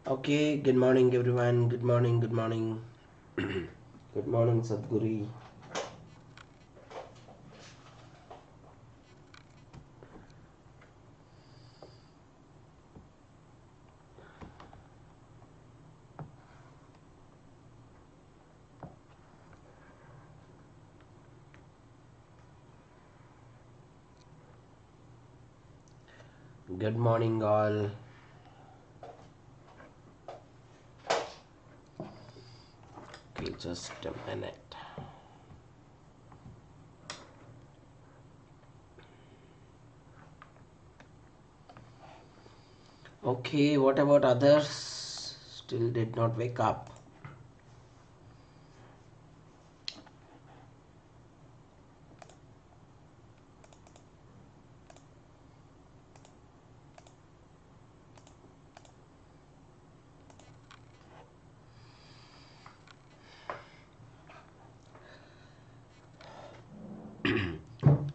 Okay, good morning everyone. Good morning, good morning. Good morning, Sadhguri. Good morning, all. Okay, just a minute. Okay, what about others? Still did not wake up.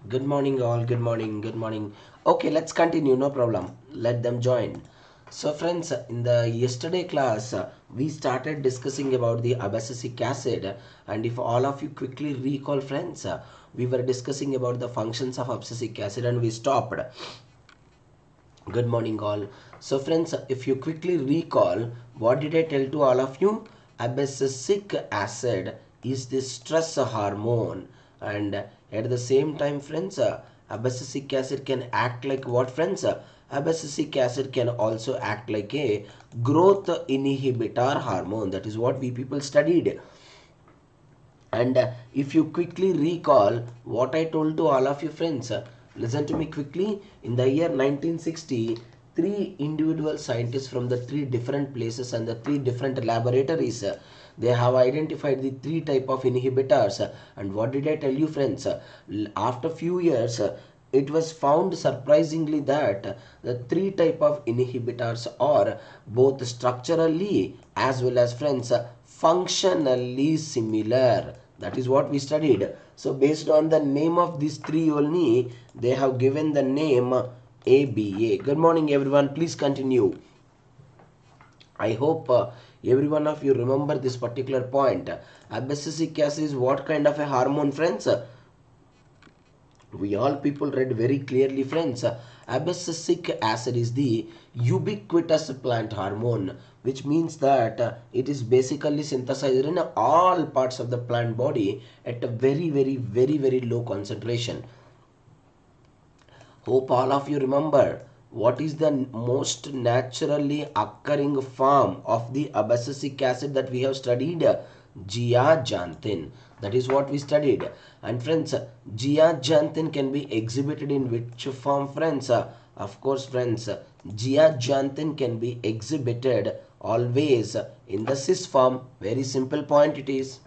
Good morning, all. Good morning, good morning. Okay, let's continue. No problem. Let them join. So, friends, in the yesterday class, we started discussing about the abscisic acid, and if all of you quickly recall, friends, we were discussing about the functions of abscisic acid, and we stopped. Good morning, all. So, friends, if you quickly recall, what did I tell to all of you? Abscisic acid is the stress hormone, and at the same time, friends, abscisic acid can act like what, friends? Abscisic acid can also act like a growth inhibitor hormone. That is what we people studied. And if you quickly recall what I told to all of you friends, listen to me quickly. In the year 1960, three individual scientists from the three different places and the three different laboratories, they have identified the three type of inhibitors. And what did I tell you, friends? After few years, it was found surprisingly that the three type of inhibitors are both structurally as well as, friends, functionally similar. That is what we studied. So based on the name of these three only, they have given the name ABA. Good morning everyone, please continue. I hope every one of you remember this particular point. Abscisic acid is what kind of a hormone, friends? We all people read very clearly, friends. Abscisic acid is the ubiquitous plant hormone, which means that it is basically synthesized in all parts of the plant body at a very low concentration. Hope all of you remember what is the most naturally occurring form of the abscisic acid that we have studied? Zeaxanthin. That is what we studied. And friends, zeaxanthin can be exhibited in which form, friends? Of course, friends, zeaxanthin can be exhibited always in the cis form. Very simple point it is.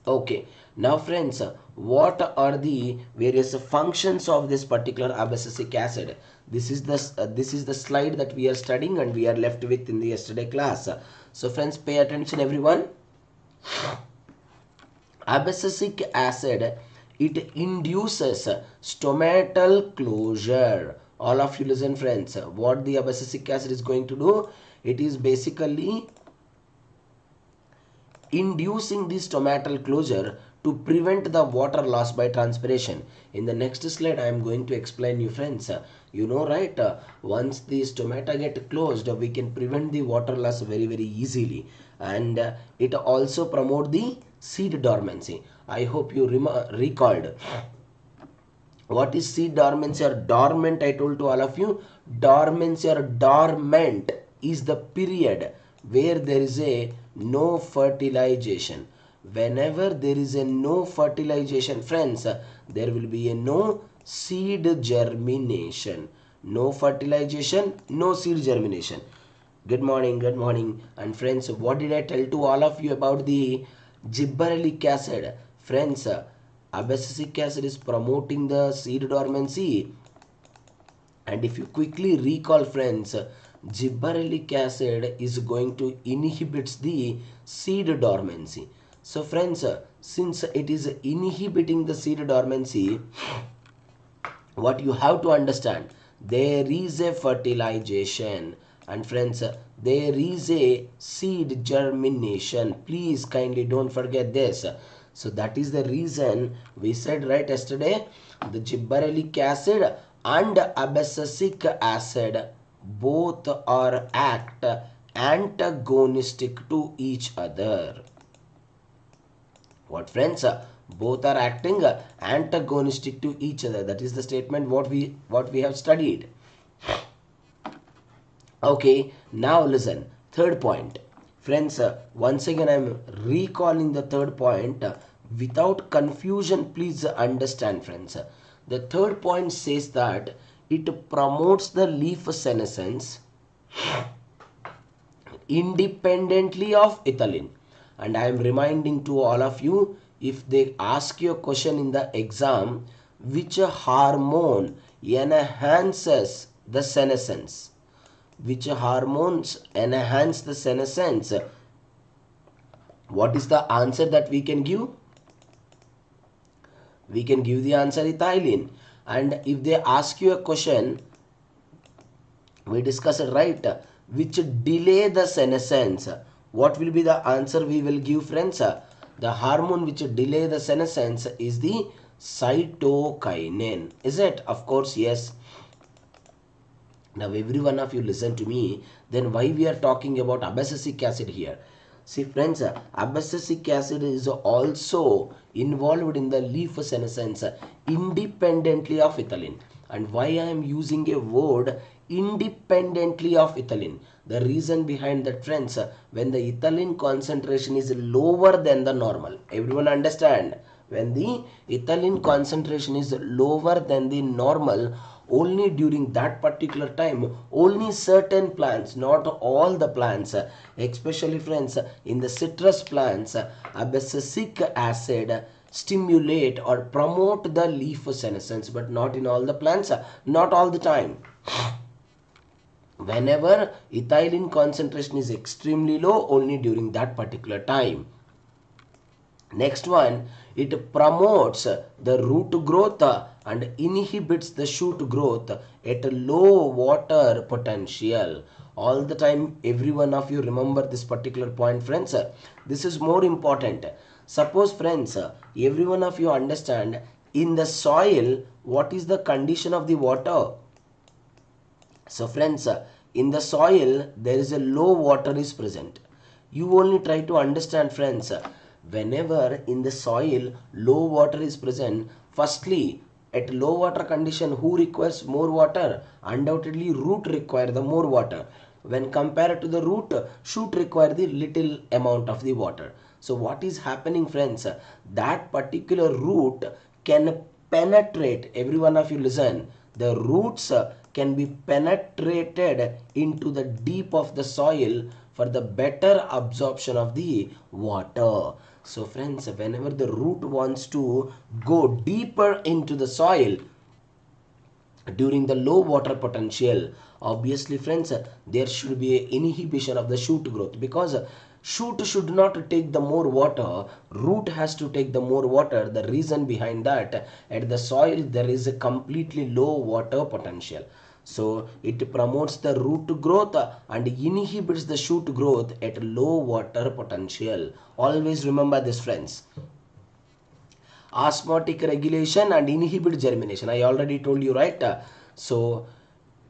Okay, now friends, what are the various functions of this particular abscisic acid? This is the slide that we are studying and we are left with in the yesterday class. So friends, pay attention everyone. Abscisic acid, it induces stomatal closure. All of you listen, friends. What the abscisic acid is going to do? It is basically inducing the stomatal closure to prevent the water loss by transpiration. In the next slide, I am going to explain you, friends. You know, right? Once the stomata get closed, we can prevent the water loss very easily, and it also promote the seed dormancy. I hope you recalled. What is seed dormancy or dormant? I told to all of you, dormancy or dormant is the period where there is a no fertilization. Whenever there is a no fertilization, friends, there will be a no seed germination. No fertilization, no seed germination. Good morning, good morning. And friends, what did I tell to all of you about the gibberellic acid? Friends, abscisic acid is promoting the seed dormancy. And if you quickly recall, friends, gibberellic acid is going to inhibits the seed dormancy. So friends, since it is inhibiting the seed dormancy, what you have to understand, there is a fertilization, And friends, there is a seed germination. Please kindly don't forget this. So that is the reason we said right yesterday, the gibberellic acid and abscisic acid both are act antagonistic to each other. What friends? Both are acting antagonistic to each other. That is the statement what we have studied. Okay, now listen. Third point. Friends, once again I am recalling the third point. Without confusion, please understand, friends. The third point says that it promotes the leaf senescence independently of ethylene. And I am reminding to all of you, if they ask you a question in the exam, which hormone enhances the senescence? Which hormones enhance the senescence? What is the answer that we can give? We can give the answer ethylene. And if they ask you a question, we discuss it, right, which delay the senescence, what will be the answer we will give, friends? The hormone which delay the senescence is the cytokinin. Is it? Of course, yes. Now every one of you listen to me. Then why we are talking about abscisic acid here? See friends, abscisic acid is also involved in the leaf senescence independently of ethylene. And why I am using a word independently of ethylene? The reason behind that, friends, when the ethylene concentration is lower than the normal. Everyone understand? When the ethylene concentration is lower than the normal, only during that particular time, only certain plants, not all the plants, especially friends in the citrus plants, abscisic acid stimulate or promote the leaf senescence, but not in all the plants, not all the time. Whenever ethylene concentration is extremely low, only during that particular time. Next one, it promotes the root growth and inhibits the shoot growth at a low water potential. All the time, every one of you remember this particular point, friends. This is more important. Suppose, friends, every one of you understand, in the soil, what is the condition of the water? So friends, in the soil, there is a low water is present. You only try to understand, friends, whenever in the soil low water is present, firstly, at low water condition, who requires more water? Undoubtedly, root require the more water. When compared to the root, shoot require the little amount of the water. So what is happening, friends? That particular root can penetrate. Every one of you listen. The roots can be penetrated into the deep of the soil for the better absorption of the water. So friends, whenever the root wants to go deeper into the soil during the low water potential, obviously friends, there should be an inhibition of the shoot growth, because shoot should not take the more water, root has to take the more water. The reason behind that, at the soil there is a completely low water potential. So it promotes the root growth and inhibits the shoot growth at low water potential. Always remember this, friends. Osmotic regulation and inhibit germination. I already told you, right? So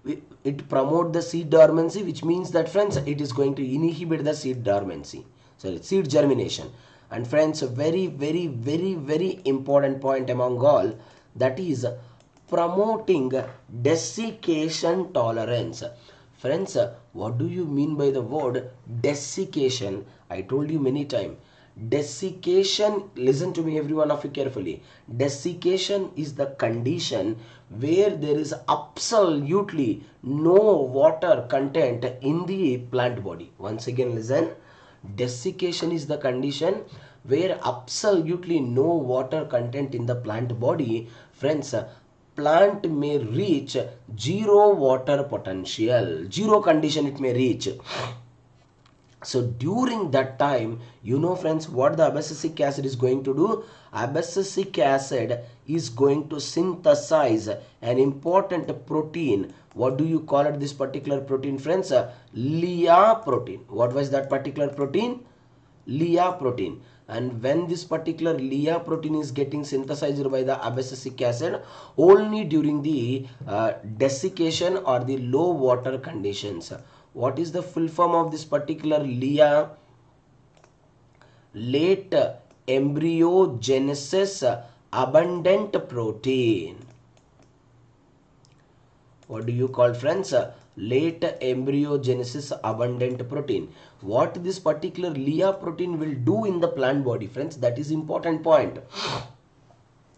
it promote the seed dormancy, which means that, friends, it is going to inhibit the seed dormancy. So seed germination. And friends, a very important point among all, that is promoting desiccation tolerance. Friends, what do you mean by the word desiccation? I told you many times. Desiccation, listen to me every one of you carefully. Desiccation is the condition where there is absolutely no water content in the plant body. Once again listen. Desiccation is the condition where absolutely no water content in the plant body. Friends, plant may reach zero water potential. Zero condition it may reach. So during that time, you know friends, what the abscisic acid is going to do? Abscisic acid is going to synthesize an important protein. What do you call it, this particular protein friends? Lia protein. What was that particular protein? Lia protein. And when this particular Lia protein is getting synthesized by the abscisic acid, only during the desiccation or the low water conditions. What is the full form of this particular Lia? Late embryogenesis abundant protein. What do you call friends? Late embryogenesis abundant protein. What this particular Lia protein will do in the plant body friends, that is important point.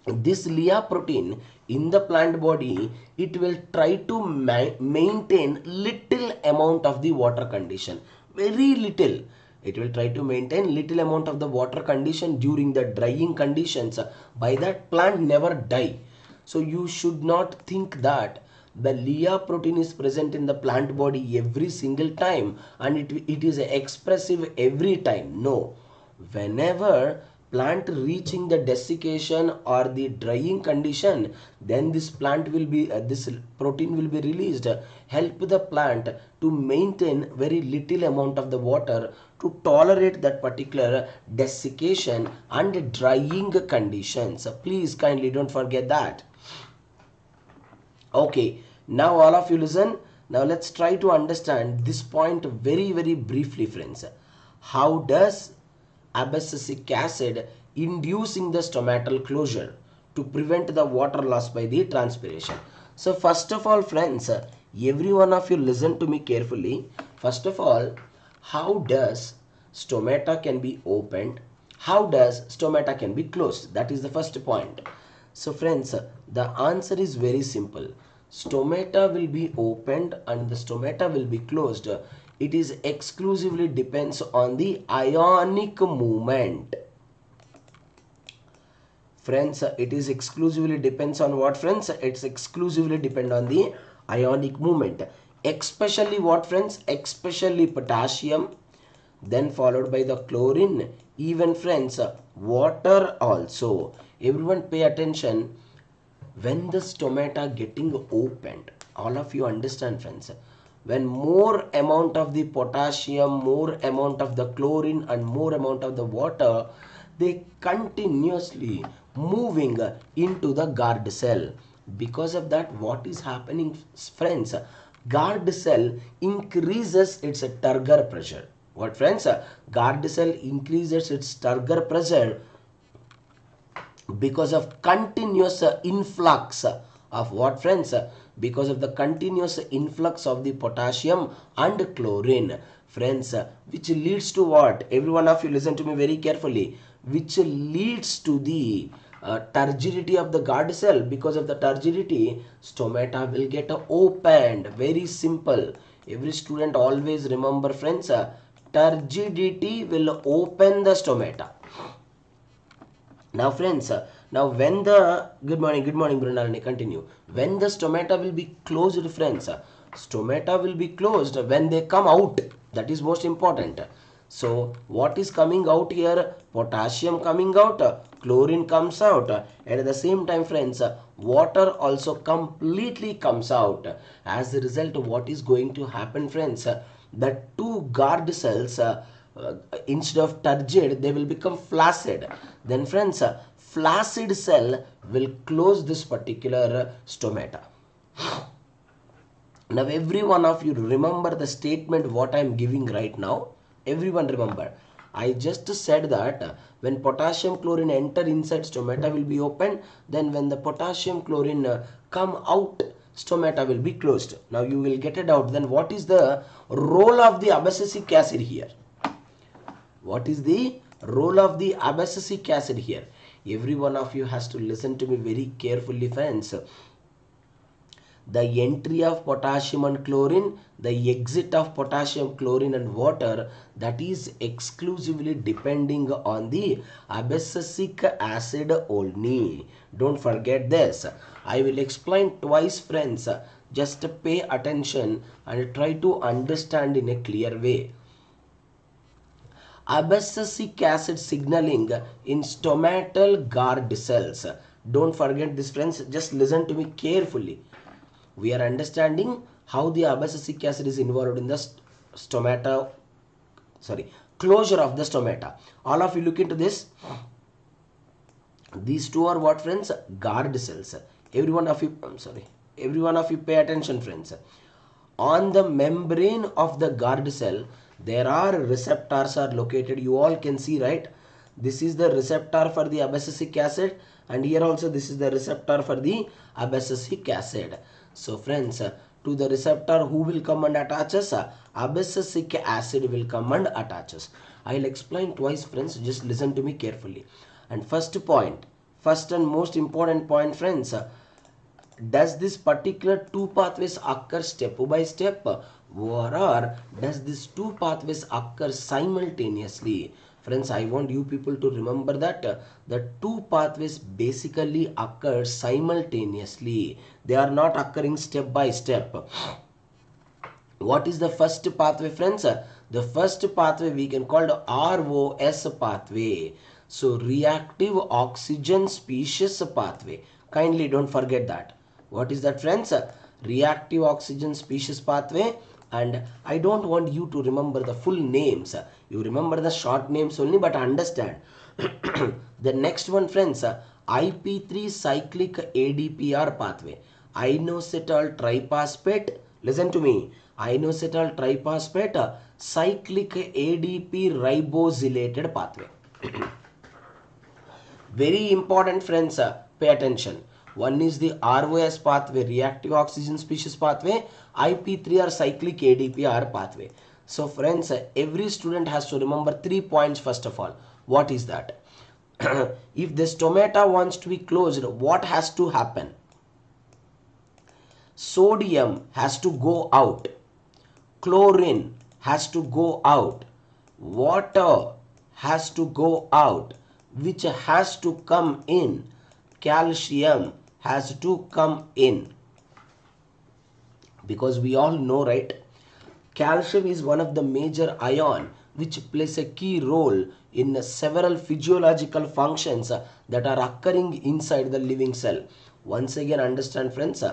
This Lia protein in the plant body, it will try to maintain little amount of the water condition, very little. It will try to maintain little amount of the water condition during the drying conditions. By that, plant never die. So you should not think that the Lia protein is present in the plant body every single time and it is expressive every time. No. Whenever plant reaching the desiccation or the drying condition, then this plant will be this protein will be released, help the plant to maintain very little amount of the water to tolerate that particular desiccation and drying conditions. Please kindly don't forget that. Okay, now all of you listen. Now let's try to understand this point very briefly friends. How does abscisic acid inducing the stomatal closure to prevent the water loss by the transpiration? So first of all friends, every one of you listen to me carefully. First of all, how does stomata can be opened? How does stomata can be closed? That is the first point. So friends, the answer is very simple. Stomata will be opened and the stomata will be closed. It is exclusively depends on the ionic movement. Friends, it is exclusively depends on what friends? It's exclusively depend on the ionic movement. Especially what friends? Especially potassium, then followed by the chlorine, even friends, water also. Everyone pay attention. When the stomata getting opened, all of you understand friends, when more amount of the potassium, more amount of the chlorine and more amount of the water, they continuously moving into the guard cell. Because of that, what is happening friends? Guard cell increases its turgor pressure. What friends? Guard cell increases its turgor pressure because of continuous influx of what friends? Because of the continuous influx of the potassium and chlorine friends, which leads to what? Every one of you listen to me very carefully. Which leads to the turgidity of the guard cell. Because of the turgidity, stomata will get opened. Very simple. Every student always remember friends, turgidity will open the stomata. Now friends, now when the, good morning Brunalini, continue. When the stomata will be closed friends, stomata will be closed when they come out. That is most important. So what is coming out here? Potassium coming out, chlorine comes out, and at the same time friends, water also completely comes out. As a result, what is going to happen friends? The two guard cells, instead of turgid, they will become flaccid. Then friends, flaccid cell will close this particular stomata. Now every one of you remember the statement what I am giving right now. Everyone remember. I just said that when potassium chlorine enter inside, stomata will be open. Then when the potassium chlorine come out, stomata will be closed. Now you will get it out. Then what is the role of the abscisic acid here? What is the role of the abscisic acid here? Every one of you has to listen to me very carefully friends. The entry of potassium and chlorine, the exit of potassium, chlorine and water, that is exclusively depending on the abscisic acid only. Don't forget this. I will explain twice friends. Just pay attention and try to understand in a clear way. abscisic acid signaling in stomatal guard cells. Don't forget this, friends. Just listen to me carefully. We are understanding how the abscisic acid is involved in the stomata, sorry, closure of the stomata. All of you look into this. These two are what, friends? Guard cells. Every one of you, every one of you pay attention, friends. On the membrane of the guard cell, there are receptors are located. You all can see, right? This is the receptor for the abscisic acid, and here also this is the receptor for the abscisic acid. So friends, to the receptor who will come and attaches? Abscisic acid will come and attaches. I'll explain twice, friends. Just listen to me carefully. And first point, first and most important point, friends, does this particular two pathways occur step by step, or does these two pathways occur simultaneously? Friends, I want you people to remember that the two pathways basically occur simultaneously. They are not occurring step by step. What is the first pathway, friends? The first pathway we can call the ROS pathway. So reactive oxygen species pathway. Kindly don't forget that. What is that, friends? Reactive oxygen species pathway. And I don't want you to remember the full names. You remember the short names only, but understand. The next one, friends, IP3 cyclic ADPR pathway. Inositol triphosphate. Listen to me. Inositol triphosphate cyclic ADP ribosylated pathway. Very important, friends. Pay attention. One is the ROS pathway, reactive oxygen species pathway. IP3 or cyclic ADPR pathway. So friends, every student has to remember 3 points first of all. What is that? If the stomata wants to be closed, what has to happen? Sodium has to go out. Chlorine has to go out. Water has to go out. Which has to come in? Calcium has to come in. Because we all know, right? Calcium is one of the major ion which plays a key role in several physiological functions that are occurring inside the living cell. Once again, understand, friends,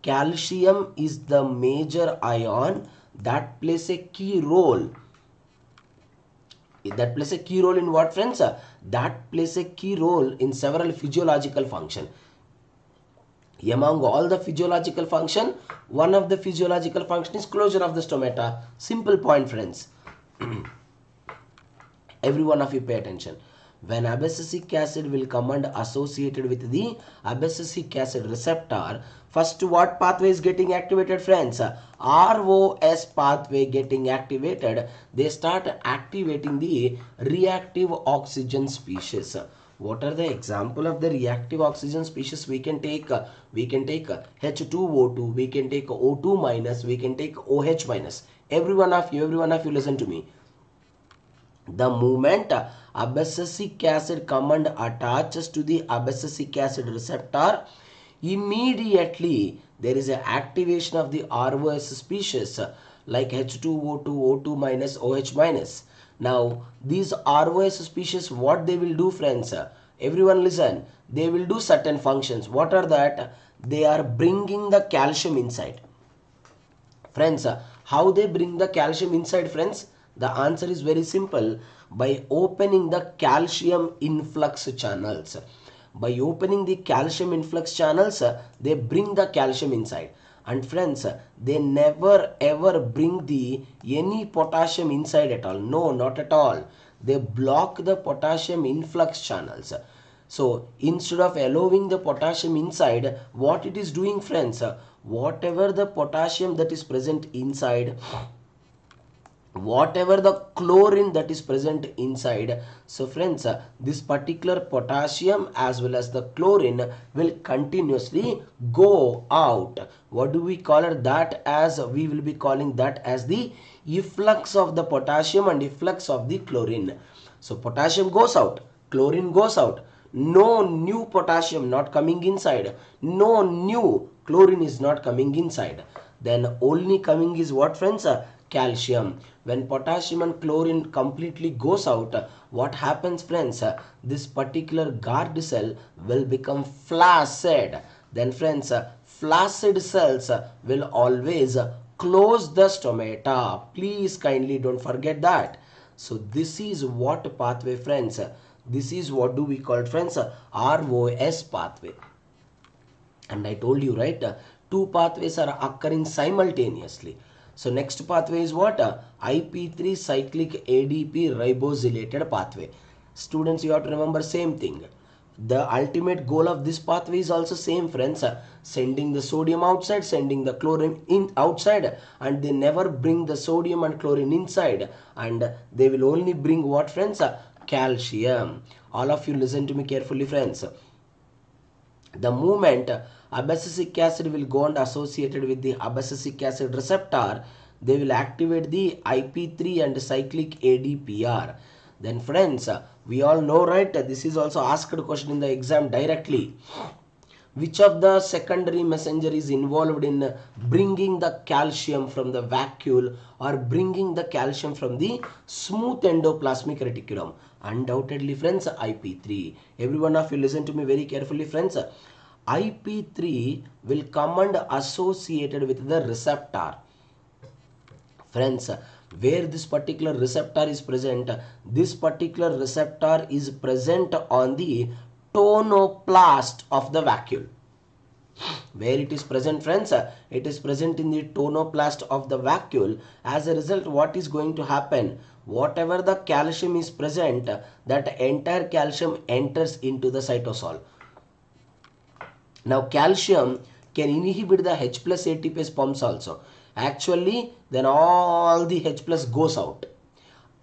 calcium is the major ion that plays a key role. That plays a key role in what, friends? That plays a key role in several physiological function. Among all the physiological function, one of the physiological function is closure of the stomata. Simple point, friends. Every one of you pay attention. When abscisic acid will come and associated with the abscisic acid receptor, first what pathway is getting activated, friends? ROS pathway getting activated. They start activating the reactive oxygen species. What are the example of the reactive oxygen species we can take? We can take H2O2, we can take O2 minus, we can take OH minus. Every one of you listen to me. The moment abscisic acid come and attaches to the abscisic acid receptor, immediately there is an activation of the ROS species like H2O2, O2 minus, OH minus. Now these ROS species, what they will do, friends? Everyone listen. They will do certain functions. What are that? They are bringing the calcium inside. Friends, how they bring the calcium inside, friends? The answer is very simple. By opening the calcium influx channels. By opening the calcium influx channels, they bring the calcium inside. And friends, they never ever bring the any potassium inside at all. No, not at all. They block the potassium influx channels. So instead of allowing the potassium inside, what it is doing, friends? Whatever the potassium that is present inside, whatever the chlorine that is present inside, so friends, this particular potassium as well as the chlorine will continuously go out. What do we call it? That as we will be calling that as the efflux of the potassium and efflux of the chlorine. So potassium goes out, chlorine goes out, no new potassium not coming inside, no new chlorine is not coming inside. Then only coming is what, friends? calcium. When potassium and chlorine completely goes out, what happens, friends? This particular guard cell will become flaccid. Then friends, flaccid cells will always close the stomata. Please kindly don't forget that. So this is what pathway, friends? This is what do we call, friends? ROS pathway. And I told you, right, two pathways are occurring simultaneously. So next pathway is what? IP3 cyclic ADP ribosylated pathway. Students, you have to remember same thing. The ultimate goal of this pathway is also same, friends. Sending the sodium outside, sending the chlorine in outside, and they never bring the sodium and chlorine inside, and they will only bring what, friends? Calcium. All of you listen to me carefully, friends. The moment abscisic acid will go and associated with the abscisic acid receptor, they will activate the IP3 and cyclic ADPR. Then friends, we all know, right, this is also asked question in the exam directly. Which of the secondary messenger is involved in bringing the calcium from the vacuole or bringing the calcium from the smooth endoplasmic reticulum? Undoubtedly, friends, IP3. Every one of you listen to me very carefully, friends. IP3 will come and associated with the receptor. Friends, where this particular receptor is present, this particular receptor is present on the tonoplast of the vacuole. Where it is present, friends? It is present in the tonoplast of the vacuole. As a result, what is going to happen? Whatever the calcium is present, that entire calcium enters into the cytosol. Now calcium can inhibit the H plus ATPase pumps also. Actually, then all the H plus goes out.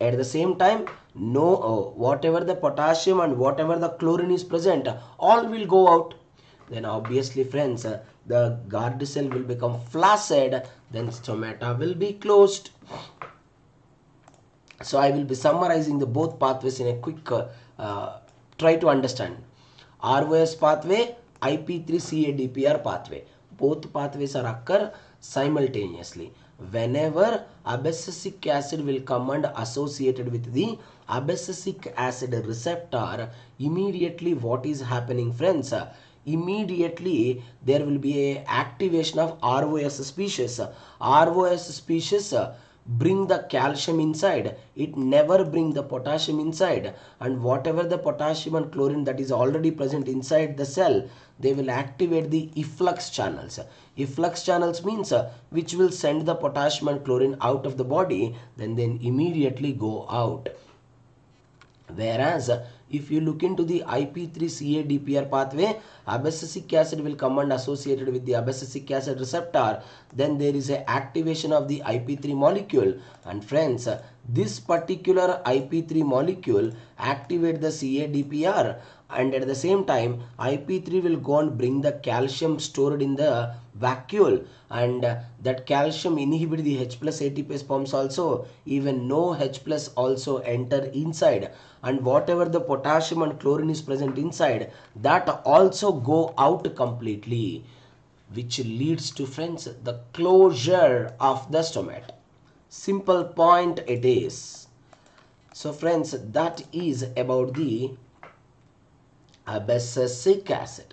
At the same time, whatever the potassium and whatever the chlorine is present, all will go out. Then obviously, friends, the guard cell will become flaccid, then stomata will be closed. So I will be summarizing the both pathways in a quick try to understand. ROS pathway, IP3CADPR pathway. Both pathways are occur simultaneously. Whenever abscisic acid will come and associated with the abscisic acid receptor, immediately what is happening, friends? Immediately there will be a activation of ROS species. ROS species bring the calcium inside, it never bring the potassium inside, and whatever the potassium and chlorine that is already present inside the cell, they will activate the efflux channels. Efflux channels means which will send the potassium and chlorine out of the body, then immediately go out. Whereas if you look into the IP3CADPR pathway, abscisic acid will come and associated with the abscisic acid receptor, then there is a activation of the IP3 molecule, and friends, this particular IP3 molecule activate the CADPR, and at the same time IP3 will go and bring the calcium stored in the vacuole, and that calcium inhibit the H plus ATPase pumps also. Even no H plus also enter inside, and whatever the potassium and chlorine is present inside, that also go out completely, which leads to, friends, the closure of the stomata. Simple point it is. So friends, that is about the abscisic acid.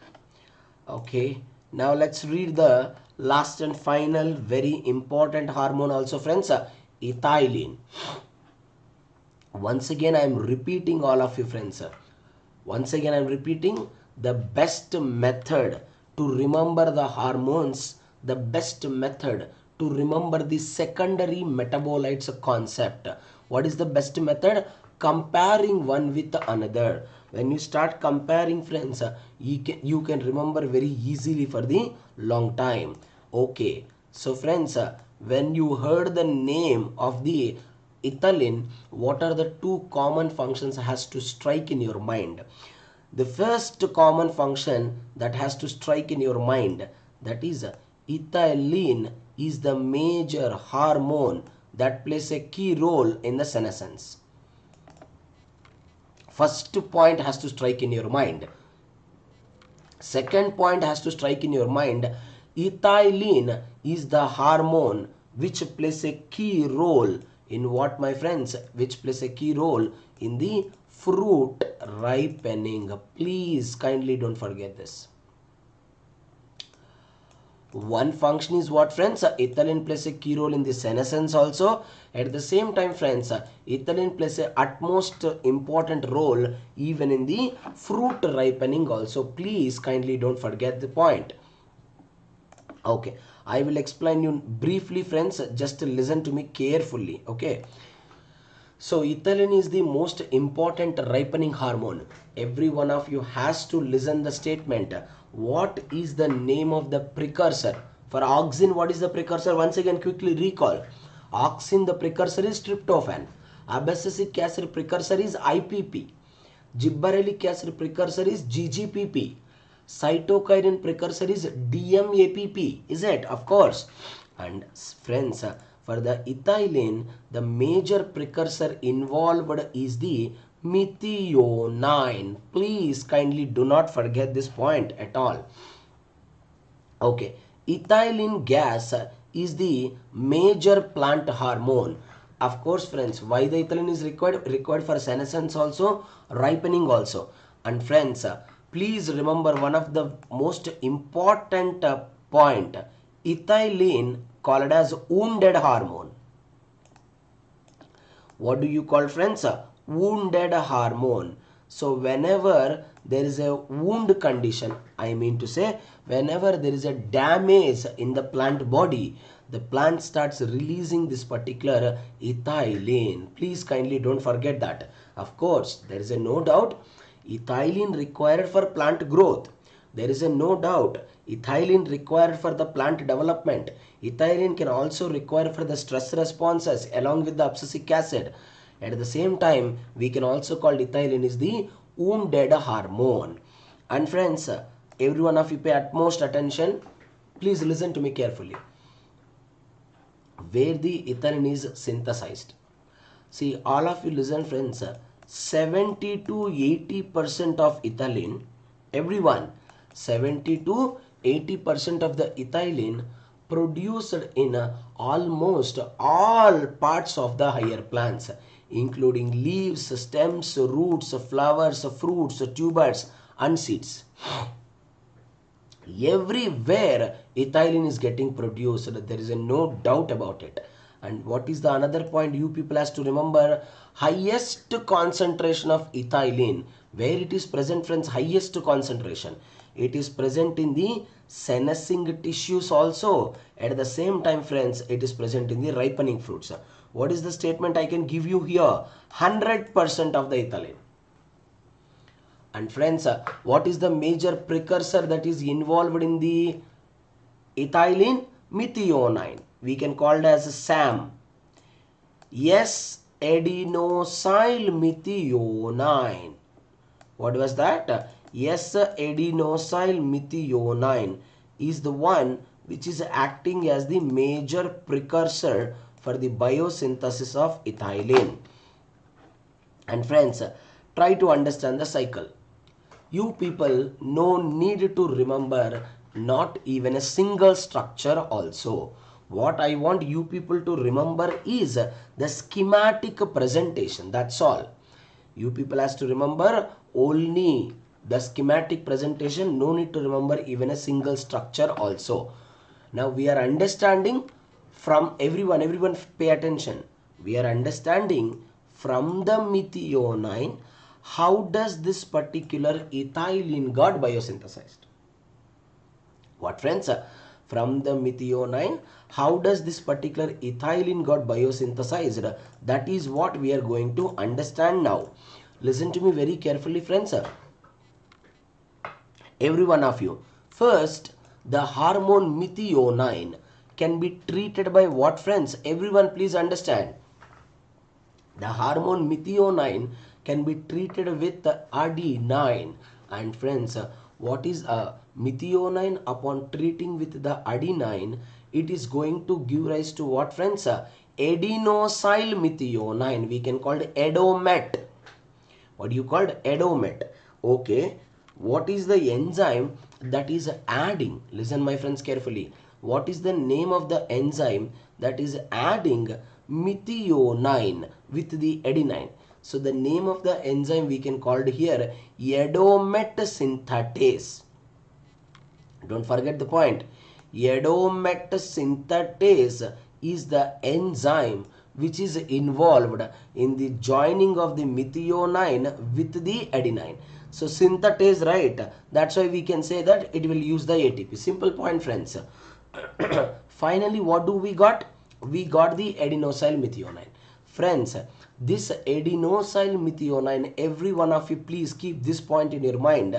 Okay, now let's read the last and final very important hormone also, friends, ethylene. Once again I am repeating all of you, friends. Once again I am repeating, the best method to remember the hormones, the best method to remember the secondary metabolites concept. What is the best method? Comparing one with another. When you start comparing, friends, you can remember very easily for the long time. Okay, so friends, when you heard the name of the ethylene, what are the two common functions has to strike in your mind? The first common function that has to strike in your mind, that is, ethylene is the major hormone that plays a key role in the senescence. First point has to strike in your mind. Second point has to strike in your mind, ethylene is the hormone which plays a key role in what, my friends? Which plays a key role in the fruit ripening. Please kindly don't forget this. One function is what, friends? Ethylene plays a key role in the senescence also. At the same time, friends, ethylene plays a utmost important role even in the fruit ripening also. Please kindly don't forget the point. Okay, I will explain you briefly, friends. Just listen to me carefully. Okay. So ethylene is the most important ripening hormone. Every one of you has to listen the statement. What is the name of the precursor? For auxin, what is the precursor? Once again, quickly recall. Auxin, the precursor is tryptophan. Abscisic acid precursor is IPP. Gibberellic acid precursor is GGPP. Cytokinin precursor is DMAPP. Is it? Of course. And friends, for the ethylene, the major precursor involved is the methionine. Please kindly do not forget this point at all. Okay, ethylene gas is the major plant hormone. Of course, friends, why the ethylene is required? Required for senescence also, ripening also. And friends, please remember one of the most important point. Ethylene called as wounded hormone. What do you call, friends? Wounded hormone. So whenever there is a wound condition, I mean to say whenever there is a damage in the plant body, the plant starts releasing this particular ethylene. Please kindly don't forget that. Of course, there is a no doubt ethylene required for plant growth. There is a no doubt ethylene required for the plant development. Ethylene can also require for the stress responses along with the abscisic acid. At the same time, we can also call ethylene is the wounded hormone. And friends, every one of you pay utmost attention. Please listen to me carefully. Where the ethylene is synthesized. See, all of you listen, friends. 70 to 80% of ethylene, everyone, 70 to 80% of the ethylene produced in almost all parts of the higher plants, including leaves, stems, roots, flowers, fruits, tubers, and seeds. Everywhere ethylene is getting produced, there is no doubt about it. And what is the another point you people has to remember? Highest concentration of ethylene, where it is present, friends? Highest concentration, it is present in the senescing tissues also. At the same time, friends, it is present in the ripening fruits. What is the statement I can give you here? 100% of the ethylene. And friends, what is the major precursor that is involved in the ethylene? Methionine. We can call it as SAM. Yes, adenosyl methionine. What was that? Yes, adenosyl methionine is the one which is acting as the major precursor for the biosynthesis of ethylene. And friends, try to understand the cycle. You people no need to remember not even a single structure also. What I want you people to remember is the schematic presentation. That's all. You people has to remember only the schematic presentation. No need to remember even a single structure also. Now we are understanding from everyone pay attention. We are understanding from the methionine how does this particular ethylene got biosynthesized. What, friends? From the methionine, how does this particular ethylene got biosynthesized? That is what we are going to understand now. Listen to me very carefully, friends. Every one of you. First, the hormone methionine can be treated by what, friends? Everyone please understand. The hormone methionine can be treated with adenine. And friends, what is a methionine? Upon treating with the adenine, it is going to give rise to what, friends? Adenosyl methionine. We can call it adomet. What do you call it? Adomet. Okay. What is the enzyme that is adding? Listen, my friends, carefully. what is the name of the enzyme that is adding methionine with the adenine? So the name of the enzyme we can call it here iodomet synthetase. Don't forget the point. Iodomet synthetase is the enzyme which is involved in the joining of the methionine with the adenine. So synthetase, right? That's why we can say that it will use the ATP. Simple point, friends. Finally, what do we got? We got the adenosyl methionine. Friends, this adenosyl methionine, every one of you please keep this point in your mind.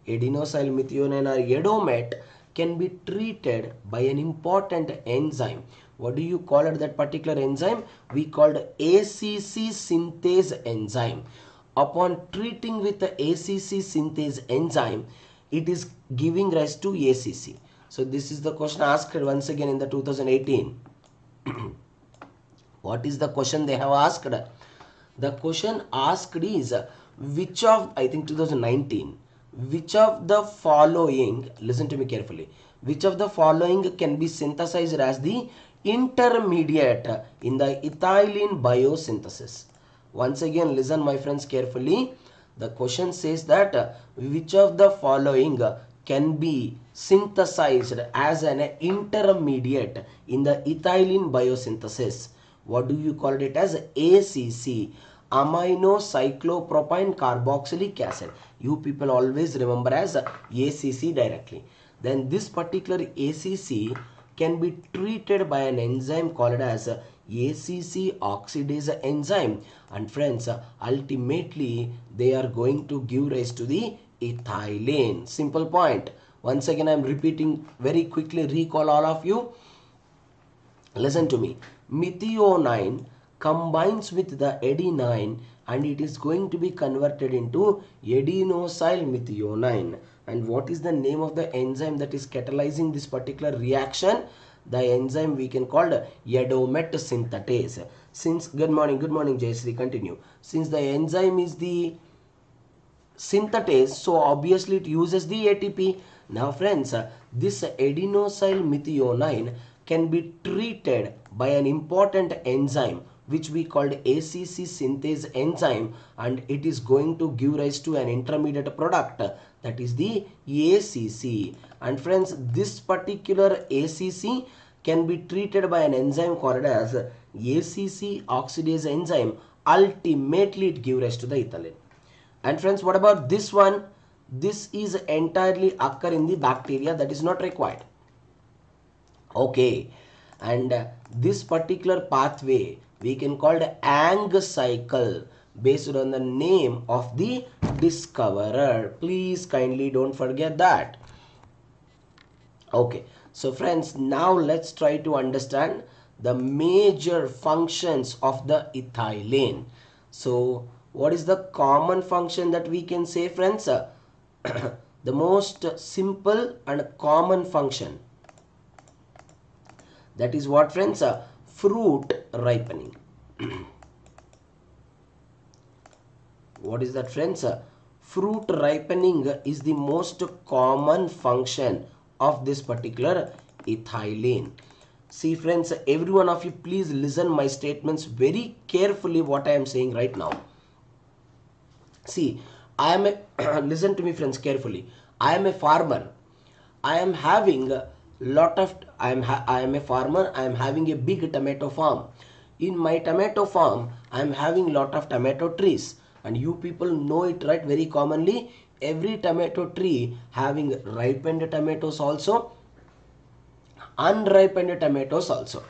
Adenosyl methionine or iodomet can be treated by an important enzyme. What do you call it, that particular enzyme? We called ACC synthase enzyme. Upon treating with the ACC synthase enzyme, it is giving rise to ACC. So this is the question asked once again in the 2018. What is the question they have asked? The question asked is which of, I think 2019, which of the following, listen to me carefully, which of the following can be synthesized as the intermediate in the ethylene biosynthesis? Once again, listen my friends carefully. The question says that which of the following can be synthesized as an intermediate in the ethylene biosynthesis? What do you call it as? ACC, amino cyclopropyne carboxylic acid. You people always remember as ACC directly. Then this particular ACC can be treated by an enzyme called as ACC oxidase enzyme, and friends, ultimately they are going to give rise to the ethylene. Simple point. Once again I am repeating very quickly, recall all of you. Listen to me. Methionine combines with the adenine and it is going to be converted into adenosyl methionine. And what is the name of the enzyme that is catalyzing this particular reaction? The enzyme we can call iodomet synthetase. Since, good morning Jayashree, continue. Since the enzyme is the synthetase, so obviously it uses the ATP. Now friends, this adenosyl methionine can be treated by an important enzyme which we called ACC synthase enzyme, and it is going to give rise to an intermediate product, that is the ACC. And friends, this particular ACC can be treated by an enzyme called as ACC oxidase enzyme. Ultimately it gives rise to the ethylene. And friends, what about this one? This is entirely occur in the bacteria, that is not required. Okay, and this particular pathway we can call the Ang cycle based on the name of the discoverer. Please kindly don't forget that. Okay, so friends, now let's try to understand the major functions of the ethylene. So what is the common function that we can say, friends? The most simple and common function, that is what, friends? Fruit ripening. What is that, friends? Fruit ripening is the most common function of this particular ethylene. See friends, every one of you please listen my statements very carefully what I am saying right now. See, I am a listen to me friends carefully. I am a farmer. I am having a lot of I am a farmer. I am having a big tomato farm. In my tomato farm, I am having lot of tomato trees, and you people know it, right? Very commonly, every tomato tree having ripened tomatoes also, unripened tomatoes also.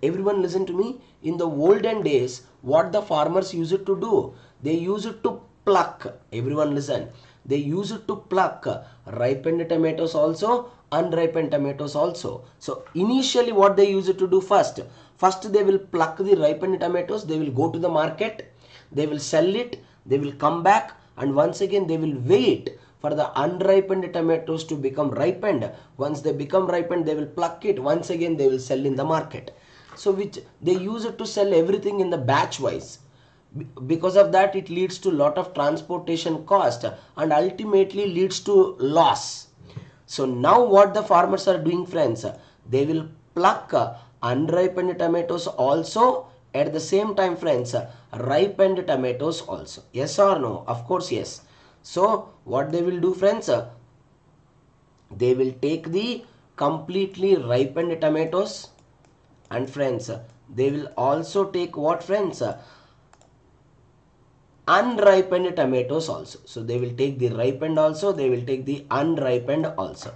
Everyone listen to me. In the olden days, what the farmers used to do? They used to pluck. Everyone listen. They used to pluck ripened tomatoes also, unripened tomatoes also. So initially what they used to do first they will pluck the ripened tomatoes, they will go to the market, they will sell it, they will come back, and once again they will wait for the unripened tomatoes to become ripened. Once they become ripened, they will pluck it, once again they will sell in the market. So which they use it to sell everything in the batch wise. Because of that, it leads to lot of transportation cost and ultimately leads to loss. So now what the farmers are doing, friends, They will pluck unripened tomatoes also, at the same time friends, ripened tomatoes also. Yes or no? Of course yes. So what they will do friends? They will take the completely ripened tomatoes, and friends, they will also take what friends? Unripened tomatoes also. So they will take the ripened also, they will take the unripened also.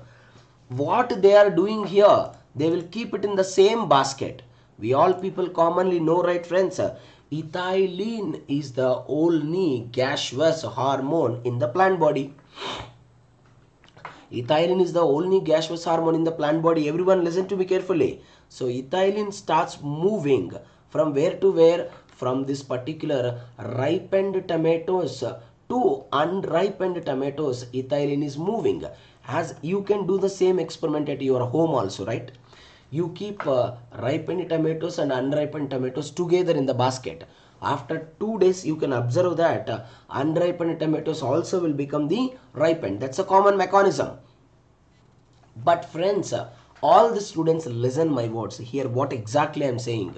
What they are doing here, they will keep it in the same basket. We all people commonly know, right friends, ethylene is the only gaseous hormone in the plant body. Ethylene is the only gaseous hormone in the plant body. Everyone listen to me carefully. So ethylene starts moving from where to where? From this particular ripened tomatoes to unripened tomatoes. Ethylene is moving. As you can do the same experiment at your home also, right? You keep ripened tomatoes and unripened tomatoes together in the basket. After 2 days, you can observe that unripened tomatoes also will become the ripened. That's a common mechanism. But friends, all the students listen my words. Here what exactly I am saying.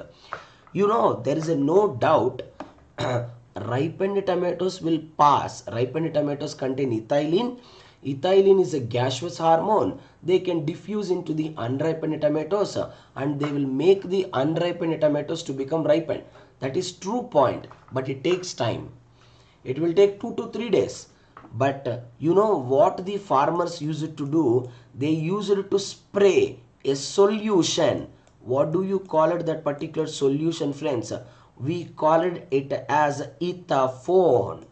You know, there is a no doubt ripened tomatoes will pass. Ripened tomatoes contain ethylene. Ethylene is a gaseous hormone. They can diffuse into the unripened tomatoes and they will make the unripened tomatoes to become ripened. That is true point, but it takes time. It will take 2 to 3 days. But you know what the farmers use it to do? They use it to spray a solution. What do you call it, that particular solution friends? We call it as ethaphone.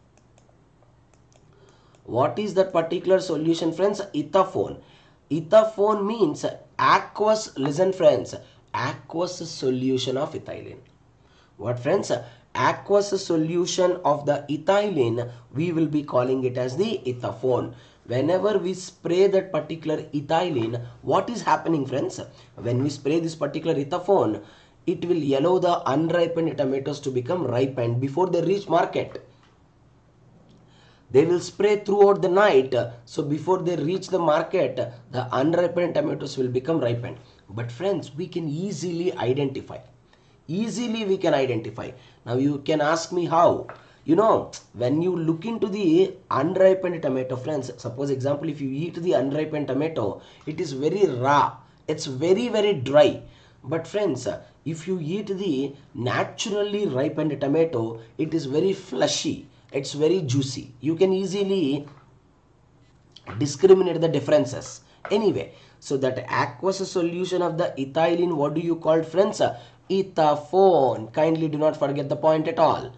What is that particular solution friends? Ethaphone. Ethaphone means aqueous, listen friends, aqueous solution of ethylene. What friends? Aqueous solution of the ethylene, we will be calling it as the ethaphone. Whenever we spray that particular ethylene, what is happening friends? When we spray this particular ethaphone, it will allow the unripened tomatoes to become ripened before they reach market. They will spray throughout the night, so before they reach the market, the unripened tomatoes will become ripened. But friends, we can easily identify. Easily we can identify. Now you can ask me how. You know, when you look into the unripened tomato friends, suppose example, if you eat the unripened tomato, it is very raw. It's very dry. But friends, if you eat the naturally ripened tomato, it is very fleshy. It's very juicy. You can easily discriminate the differences. Anyway, so that aqueous solution of the ethylene, what do you call it friends? Ethaphone. Kindly do not forget the point at all.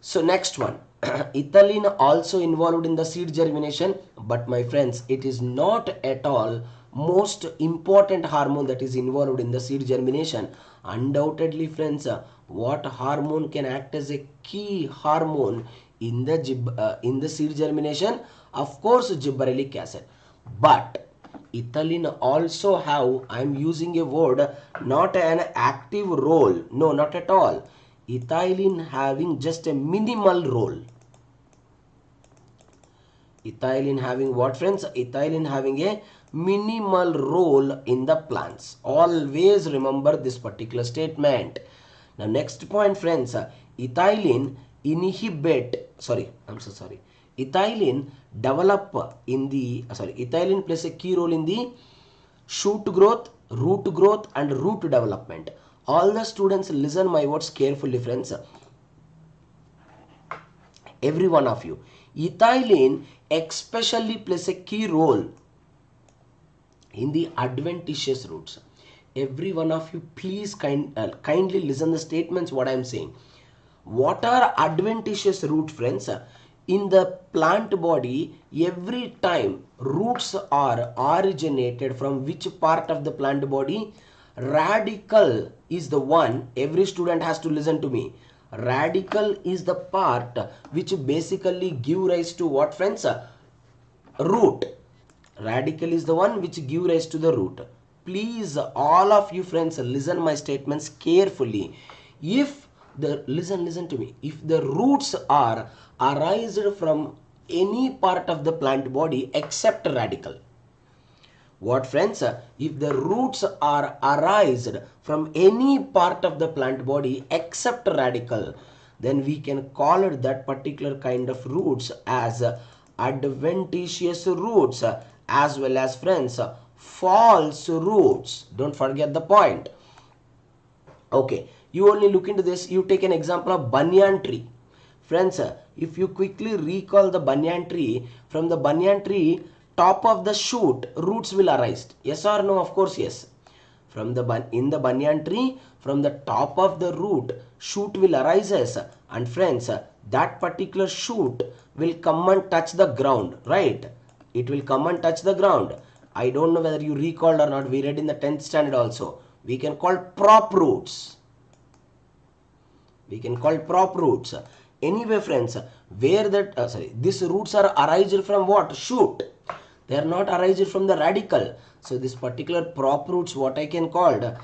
So next one, ethylene also involved in the seed germination, but my friends, it is not at all most important hormone that is involved in the seed germination. Undoubtedly friends, what hormone can act as a key hormone in the seed germination? Of course, gibberellic acid. But ethylene also have, I am using a word, not an active role. No, not at all. Ethylene having just a minimal role. Ethylene having what friends? Ethylene having a minimal role in the plants. Always remember this particular statement. Now next point friends, ethylene ethylene ethylene plays a key role in the shoot growth, root growth and root development. All the students listen my words carefully friends. Every one of you. Ethylene especially plays a key role in the adventitious roots. Every one of you please kindly listen the statements what I am saying. What are adventitious root friends? In the plant body, every time roots are originated from which part of the plant body? Radical is the one. Every student has to listen to me. Radical is the part which basically give rise to what friends? Root. Radical is the one which give rise to the root. Please all of you friends listen my statements carefully. If the listen to me, if the roots are arised from any part of the plant body except radical, What friends? If the roots are arised from any part of the plant body except radicle, then we can call it that particular kind of roots as adventitious roots, as well as friends false roots. Don't forget the point. Okay, you only look into this. You take an example of banyan tree. Friends, if you quickly recall the banyan tree, from the banyan tree, top of the shoot, roots will arise. Yes or no? Of course, yes. From the in the banyan tree, from the top of the root, shoot will arises. And friends, that particular shoot will come and touch the ground, right? It will come and touch the ground. I don't know whether you recalled or not. We read in the 10th standard also. We can call prop roots. We can call prop roots. Anyway, friends, where that these roots are arised from what? Shoot. They are not arised from the radicle. So this particular prop roots, what I can call,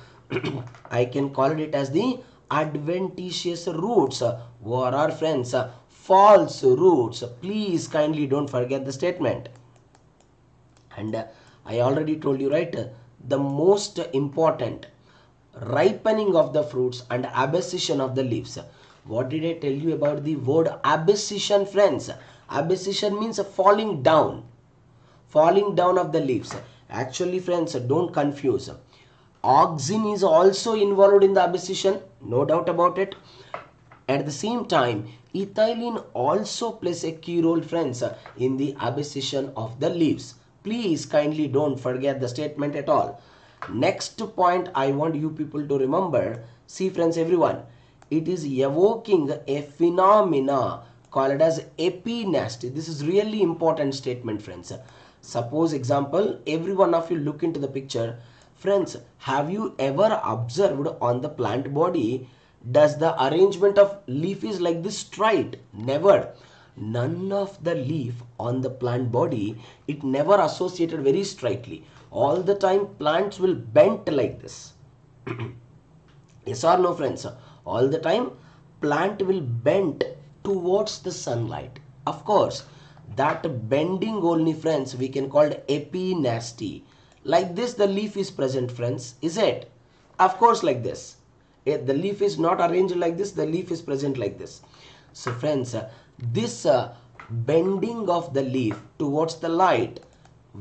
I can call it as the adventitious roots. What are friends? False roots. Please kindly don't forget the statement. And I already told you, right? The most important ripening of the fruits and abscission of the leaves. What did I tell you about the word abscission, friends? Abscission means falling down. Falling down of the leaves. Actually, friends, don't confuse. Auxin is also involved in the abscission. No doubt about it. At the same time, ethylene also plays a key role, friends, in the abscission of the leaves. Please kindly don't forget the statement at all. Next point I want you people to remember. See friends, everyone, it is evoking a phenomena called as epinasty. This is really important statement, friends. Suppose example, every one of you look into the picture. Friends, have you ever observed on the plant body, does the arrangement of leaf is like this straight? Never. None of the leaf on the plant body, it never associated very straightly. All the time plants will bend like this. Yes or no, friends? All the time plant will bend towards the sunlight. Of course, that bending only, friends, we can call it epinasty. Like this the leaf is present, friends. Is it? Of course, like this. The leaf is not arranged like this. The leaf is present like this. So friends, this bending of the leaf towards the light,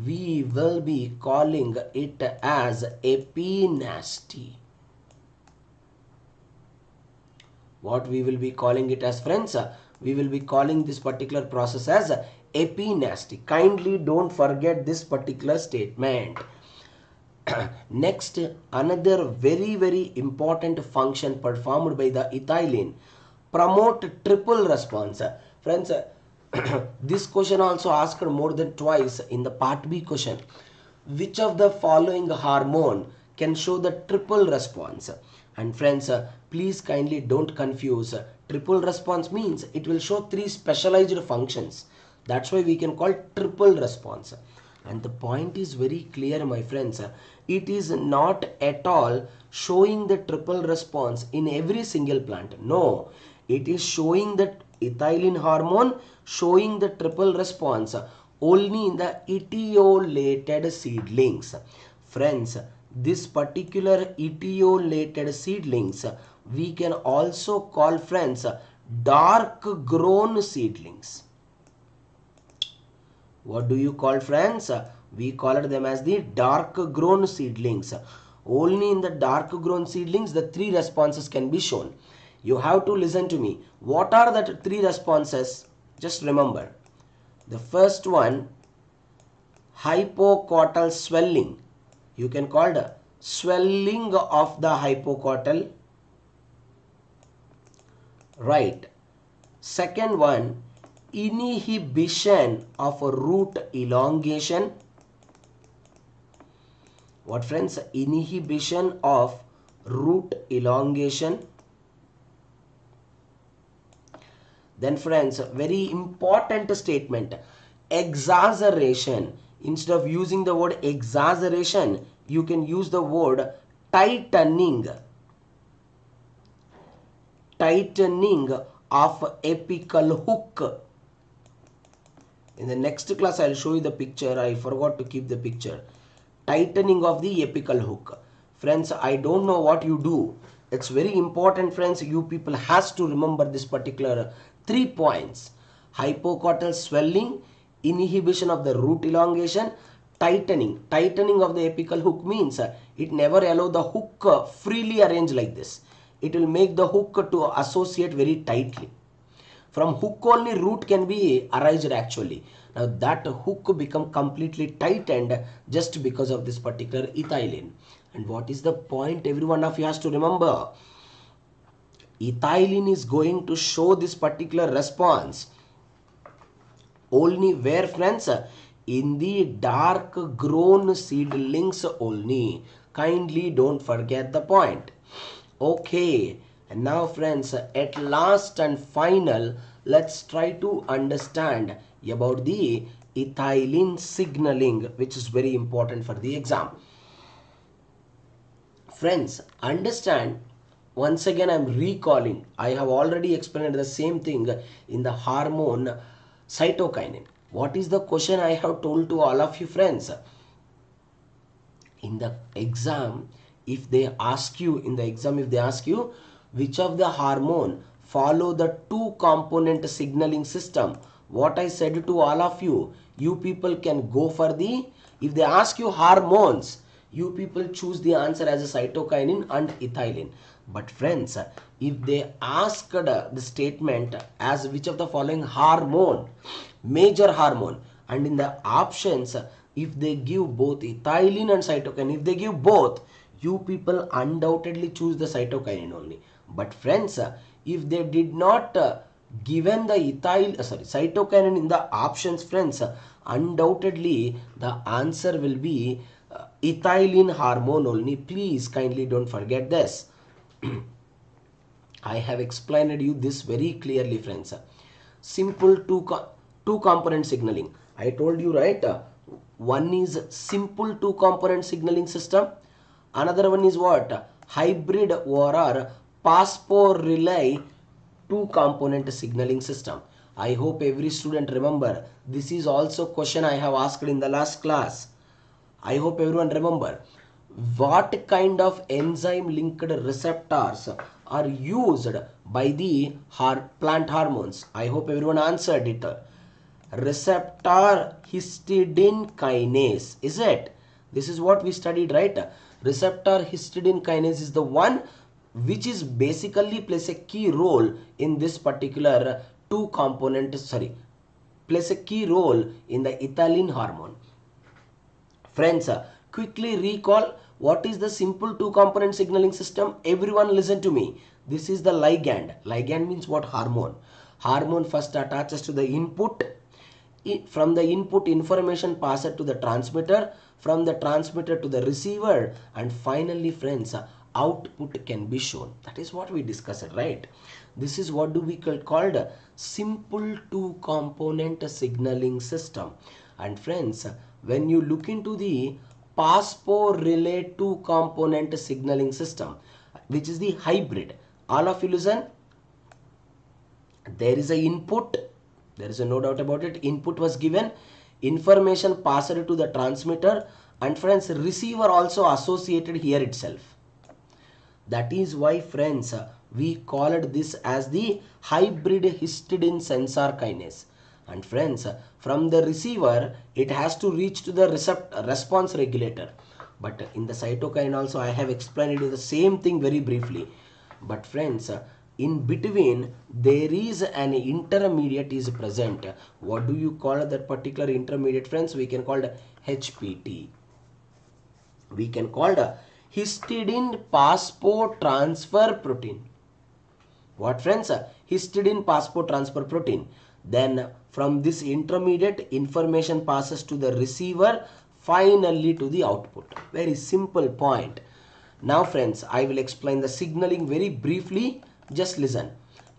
we will be calling it as epinasty. What we will be calling it as, friends? We will be calling this particular process as epinasty. Kindly don't forget this particular statement. Next, another very important function performed by the ethylene, promote triple response. Friends, this question also asked more than twice in the part B question. Which of the following hormone can show the triple response? And friends, please kindly don't confuse. Triple response means it will show three specialized functions. That's why we can call triple response. And the point is very clear, my friends. It is not at all showing the triple response in every single plant. No, it is showing that ethylene hormone showing the triple response only in the etiolated seedlings. Friends, this particular etiolated seedlings we can also call, friends, dark grown seedlings. What do you call, friends? We call them as the dark grown seedlings. Only in the dark grown seedlings the three responses can be shown. You have to listen to me. What are the three responses? Just remember. The first one, hypocotyl swelling. You can call the swelling of the hypocotyl. Right. Second one, inhibition of root elongation. What, friends? Inhibition of root elongation. Then friends, very important statement, exaggeration. Instead of using the word exaggeration, you can use the word tightening. Tightening of apical hook. In the next class, I'll show you the picture. I forgot to keep the picture. tightening of the apical hook. Friends, I don't know what you do. It's very important, friends. You people has to remember this particular 3 points. Hypocortical swelling, inhibition of the root elongation, tightening. Tightening of the apical hook means it never allow the hook freely arrange like this. It will make the hook to associate very tightly. From hook only root can be arised actually. Now that hook become completely tightened just because of this particular ethylene. And what is the point every one of you has to remember? Ethylene is going to show this particular response only where, friends? In the dark grown seedlings only. Kindly don't forget the point. Okay, and now, friends, at last and final, let's try to understand about the ethylene signaling, which is very important for the exam. Friends, understand, once again I'm recalling, I have already explained the same thing in the hormone cytokinin. What is the question I have told to all of you, friends? In the exam, if they ask you, which of the hormone follow the two component signaling system, what I said to all of you, you people can go for the, if they ask you hormones, you people choose the answer as a cytokinin and ethylene. But friends, if they asked the statement as which of the following hormone, major hormone, and in the options, if they give both ethylene and cytokinin, if they give both, you people undoubtedly choose the cytokinin only. But friends, if they did not given the cytokinin in the options, friends, undoubtedly the answer will be ethylene hormone only. Please kindly don't forget this. I have explained you this very clearly, friends. Simple two component signaling. I told you, right? One is simple two component signaling system. Another one is what? Hybrid or phosphoryl two component signaling system. I hope every student remember. This is also question I have asked in the last class. I hope everyone remember. What kind of enzyme linked receptors are used by the plant hormones? I hope everyone answered it. Receptor histidine kinase, is it? This is what we studied, right? Receptor histidine kinase is the one which is basically plays a key role in this particular two component, plays a key role in the ethylene hormone. Friends, quickly recall what is the simple two component signaling system. Everyone listen to me. This is the ligand. Ligand means what? Hormone. Hormone first attaches to the input. From the input, information passed to the transmitter. From the transmitter to the receiver. And finally, friends, output can be shown. That is what we discussed, right? This is what do we called simple two component signaling system. And friends, when you look into the phosphoryl two component signaling system, which is the hybrid, all of you listen. There is a input, there is no doubt about it. Input was given, information passed to the transmitter, and friends, receiver also associated here itself. That is why, friends, we called this as the hybrid histidine sensor kinase. And friends, from the receiver, it has to reach to the response regulator. But in the cytokine also, I have explained it the same thing very briefly. But friends, in between, there is an intermediate is present. What do you call that particular intermediate, friends? We can call it HPT. We can call it histidine phosphotransfer protein. What, friends? Histidine phosphotransfer protein. Then from this intermediate, information passes to the receiver, finally to the output. Very simple point. Now, friends, I will explain the signaling very briefly. Just listen.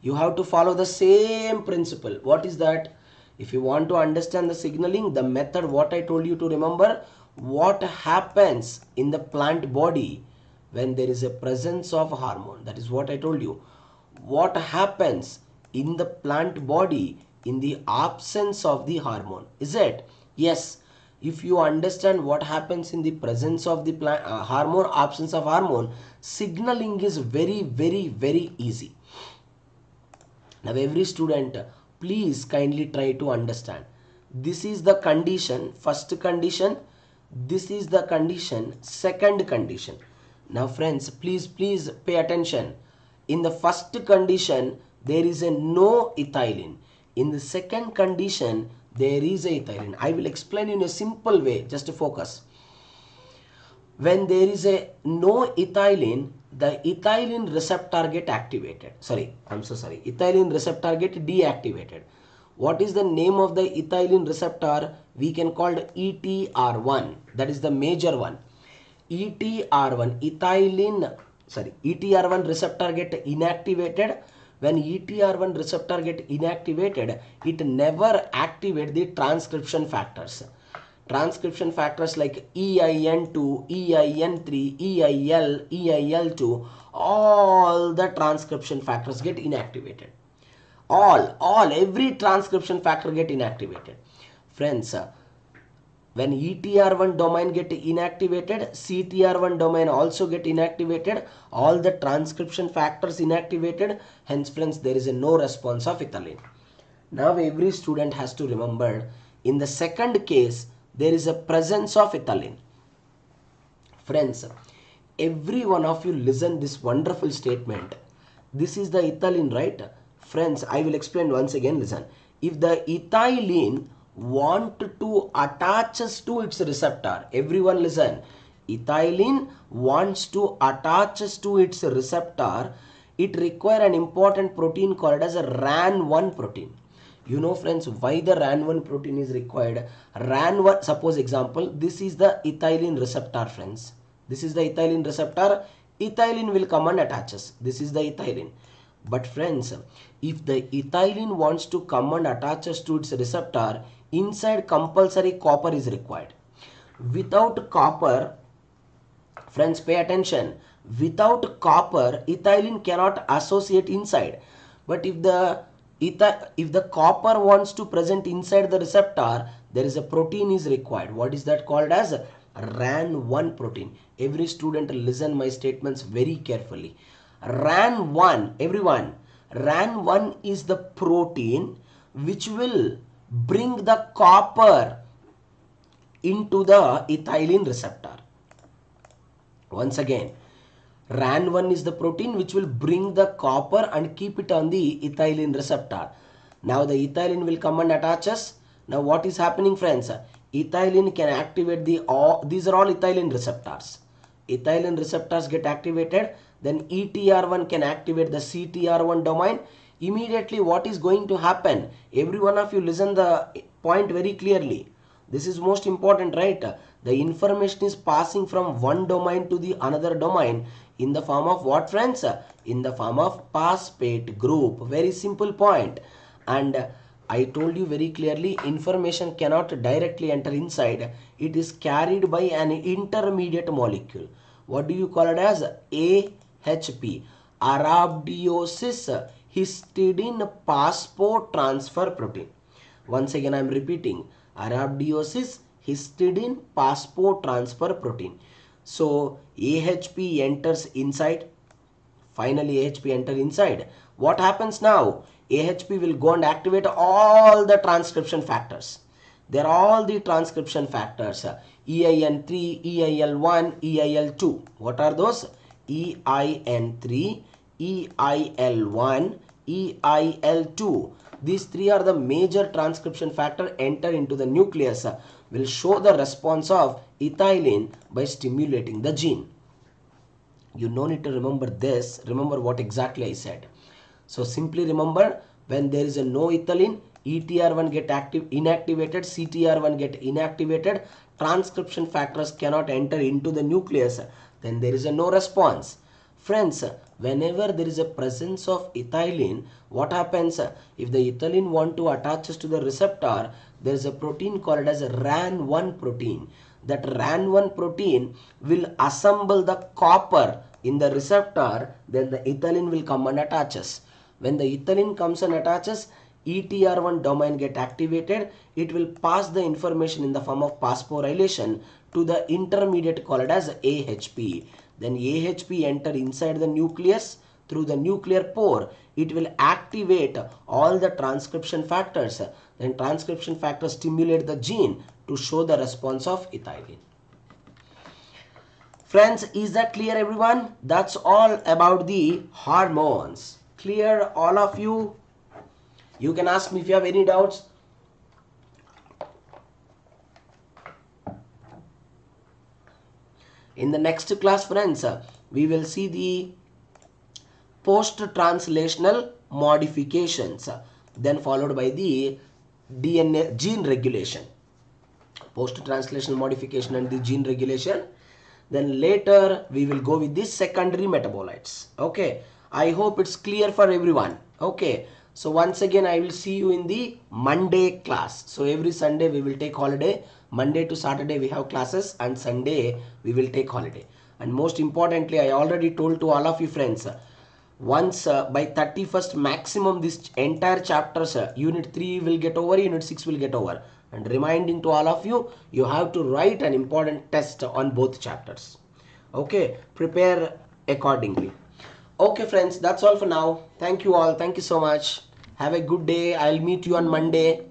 You have to follow the same principle. What is that? If you want to understand the signaling, the method what I told you to remember, what happens in the plant body when there is a presence of hormone. That is what I told you. What happens in the plant body in the absence of the hormone? Is it? Yes. If you understand what happens in the presence of the hormone, absence of hormone, signaling is very, very, very easy. Now every student, please kindly try to understand. This is the condition, first condition. This is the condition, second condition. Now friends, please pay attention. In the first condition, there is a no ethylene. In the second condition, there is a ethylene. I will explain in a simple way, just to focus. When there is a no ethylene, the ethylene receptor get activated. Ethylene receptor get deactivated. What is the name of the ethylene receptor? We can call it ETR1. That is the major one. ETR1 receptor get inactivated. When ETR1 receptor get inactivated, it never activate the transcription factors. Transcription factors like EIN2, EIN3, EIL, EIL2, all the transcription factors get inactivated. Every transcription factor get inactivated. Friends, when ETR1 domain get inactivated, CTR1 domain also get inactivated, all the transcription factors inactivated, hence friends, there is a no response of ethylene. Now every student has to remember, in the second case, there is a presence of ethylene. Friends, every one of you listen this wonderful statement. This is the ethylene, right? Friends, I will explain once again, listen. If the ethylene want to attach to its receptor, everyone listen. Ethylene wants to attach to its receptor, it require an important protein called as a RAN1 protein. You know friends, why the RAN1 protein is required? RAN1, suppose example, this is the ethylene receptor, friends. This is the ethylene receptor. Ethylene will come and attaches. This is the ethylene. But friends, if the ethylene wants to come and attaches to its receptor, inside compulsory copper is required. Without copper, friends pay attention, without copper, ethylene cannot associate inside. But if the copper wants to present inside the receptor, there is a protein is required. What is that called as? RAN1 protein. Every student listen my statements very carefully. RAN1, everyone, RAN1 is the protein which will bring the copper into the ethylene receptor. Once again, RAN1 is the protein which will bring the copper and keep it on the ethylene receptor. Now the ethylene will come and attaches. Now what is happening, friends? Ethylene can activate these are all ethylene receptors. Ethylene receptors get activated. Then ETR1 can activate the CTR1 domain. Immediately what is going to happen? Every one of you listen the point very clearly. This is most important, right? The information is passing from one domain to the another domain in the form of what, friends? In the form of phosphate group. Very simple point. And I told you very clearly, information cannot directly enter inside. It is carried by an intermediate molecule. What do you call it as? AHP. Arabidopsis histidine phosphotransfer protein. Once again I am repeating. Arabidopsis histidine phosphotransfer protein. So AHP enters inside. Finally AHP enter inside. What happens now? AHP will go and activate all the transcription factors. They are all the transcription factors. EIN3, EIL1, EIL2. What are those? EIN3, EIL1, EIL2. These three are the major transcription factor enter into the nucleus. Will show the response of ethylene by stimulating the gene. You no need to remember this. Remember what exactly I said. So simply remember, when there is a no ethylene, ETR1 get inactivated, CTR1 get inactivated, transcription factors cannot enter into the nucleus, then there is a no response. Friends, whenever there is a presence of ethylene, what happens? If the ethylene want to attach to the receptor, there is a protein called as a RAN1 protein. That RAN1 protein will assemble the copper in the receptor, then the ethylene will come and attaches. When the ethylene comes and attaches, ETR1 domain get activated, it will pass the information in the form of phosphorylation to the intermediate called as AHP. Then AHP enter inside the nucleus through the nuclear pore. It will activate all the transcription factors. Then transcription factors stimulate the gene to show the response of ethylene. Friends, is that clear everyone? That's all about the hormones. Clear all of you? You can ask me if you have any doubts. In the next class, friends, we will see the post-translational modifications, then followed by the DNA gene regulation. Post-translational modification and the gene regulation. Then later we will go with the secondary metabolites. Okay, I hope it's clear for everyone. Okay, so once again I will see you in the Monday class. So every Sunday we will take holiday. Monday to Saturday we have classes, and Sunday we will take holiday. And most importantly, I already told to all of you friends, once by 31st maximum this entire chapters, unit 3 will get over, unit 6 will get over. And reminding to all of you, you have to write an important test on both chapters. Okay, prepare accordingly. Okay friends, that's all for now. Thank you all. Thank you so much. Have a good day. I'll meet you on Monday.